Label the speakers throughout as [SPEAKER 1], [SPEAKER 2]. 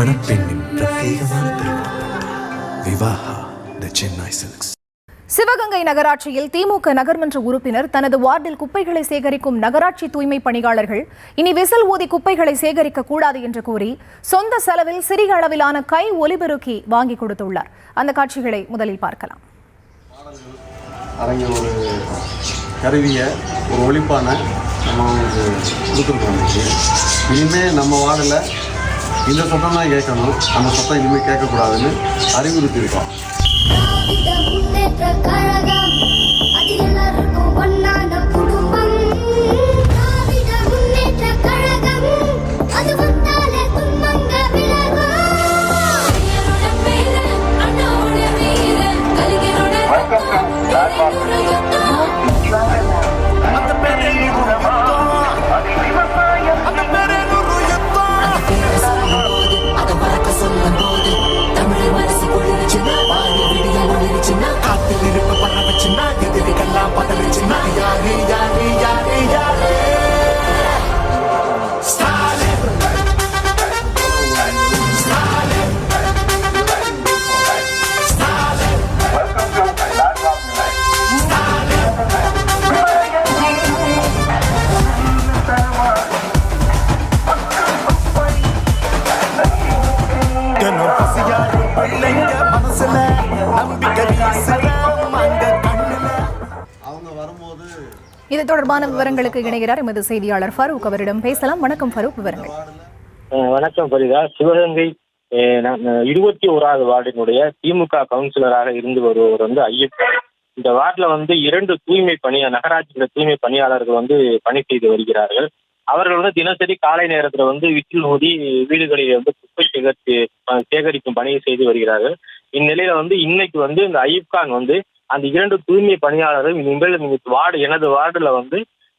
[SPEAKER 1] மணப்பெண்ணின் பிரத்யேகமான திருமணம் விவாஹா தி சென்னை சில்க்ஸ்.
[SPEAKER 2] சிவகங்கை நகராட்சியில் திமுக நகர்மன்ற உறுப்பினர் தனது வார்டில் குப்பைகளை சேகரிக்கும் நகராட்சி தூய்மை பணியாளர்கள் இனி விசில் ஊதி குப்பைகளை சேகரிக்க கூடாது என்று கூறி சொந்த செலவில் சிறிய அளவிலான கை ஒலிபெருக்கி வாங்கி கொடுத்துள்ளார். அந்த காட்சிகளை முதலில் பார்க்கலாம்.
[SPEAKER 3] ஒரு கருவியை ஒரு ஒலிப்பான நம்ம அவங்களுக்கு கொடுத்துருக்கோம். இனிமேல் நம்ம வார்டில் இந்த சத்தம் தான் கேட்கணும், அந்த சத்தம் இனிமேல் கேட்கக்கூடாதுன்னு அறிவுறுத்தியிருக்கோம்.
[SPEAKER 2] இது தொடர்பான விவரங்களுக்கு இணைகிறார் எமது செய்தியாளர் ஃபரூக். அவரிடம் பேசலாம். வணக்கம் ஃபரூக், விவரங்கள்.
[SPEAKER 4] வணக்கம் பரிதா. சிவகங்கை 21வது வார்டினுடைய திமுக கவுன்சிலராக இருந்து வருபவர் ஐயப்பன். இந்த வார்டில் 2 நகராட்சி தூய்மை பணியாளர்கள் பணி செய்து வருகிறார்கள். அவர்கள் தினசரி காலை நேரத்தில் விசில் ஊதி வீடுகளில் குப்பை சேகரிக்கும் பணியை செய்து வருகிறார்கள். இந்நிலையில இன்னைக்கு இந்த அய்யூப் கான் அந்த 2 தூய்மை பணியாளர்கள் இனிமேல் எனது வார்டுல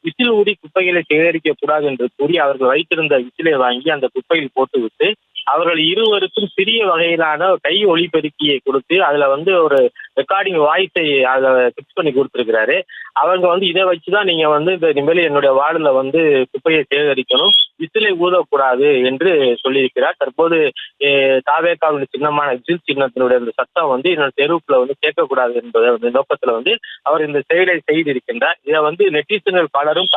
[SPEAKER 4] விசில் ஊதி குப்பைகளை சேகரிக்க கூடாது என்று கூறி அவர்கள் வைத்திருந்த விசிலை வாங்கி அந்த குப்பையில் போட்டுவிட்டு அவர்கள் இருவருக்கும் சிறிய வகையிலான கை ஒலிபெருக்கியை கொடுத்து அதுல ஒரு ரெக்கார்டிங் வாய்ஸை அதை பிக்ஸ் பண்ணி கொடுத்துருக்கிறாரு. அவங்க இதை வச்சுதான் நீங்க இந்த இனிமேல் என்னுடைய வார்டுல குப்பையை சேகரிக்கணும், விசிலை ஊதக்கூடாது என்று சொல்லியிருக்கிறார். தற்போது தாவேகாவின் சின்னமான விசில் சின்னத்தினுடைய அந்த சத்தம் என்னோட தெருவுக்குள்ள கேட்கக்கூடாது என்பதை நோக்கத்துல அவர் இந்த செயலை செய்திருக்கின்றார். இதை நெட்டிசன்கள் பலரும்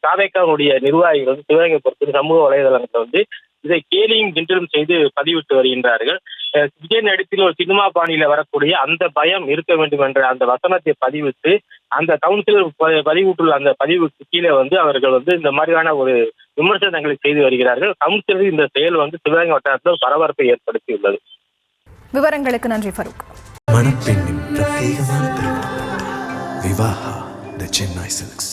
[SPEAKER 4] தாவேகாவுடைய நிர்வாகிகள் சிவகங்கை பொறுத்த சமூக வலைதளங்களை இதை கேலியும் கிண்டலும் செய்து பதிவிட்டு வருகின்றார்கள். விஜய் நடிப்பில் ஒரு சினிமா பாணியில வரக்கூடிய அந்த பயம் இருக்க வேண்டும் என்ற அந்த வசனத்தை பதிவிட்டு அந்த கவுன்சிலர் பதிவிட்டுள்ள அந்த பதிவுக்கு கீழே அவர்கள் இந்த மாதிரியான ஒரு விமர்சனங்களை செய்து வருகிறார்கள். கவுன்சிலர் இந்த செயல் சிவகங்கை வட்டாரத்தில் பரபரப்பை ஏற்படுத்தியுள்ளது.
[SPEAKER 2] விவரங்களுக்கு நன்றி ஃபரூக்.
[SPEAKER 1] மணப்பெண்ணின் பிரத்யேகமான திருமணம் விவாஹா தி சென்னை சில்க்ஸ்.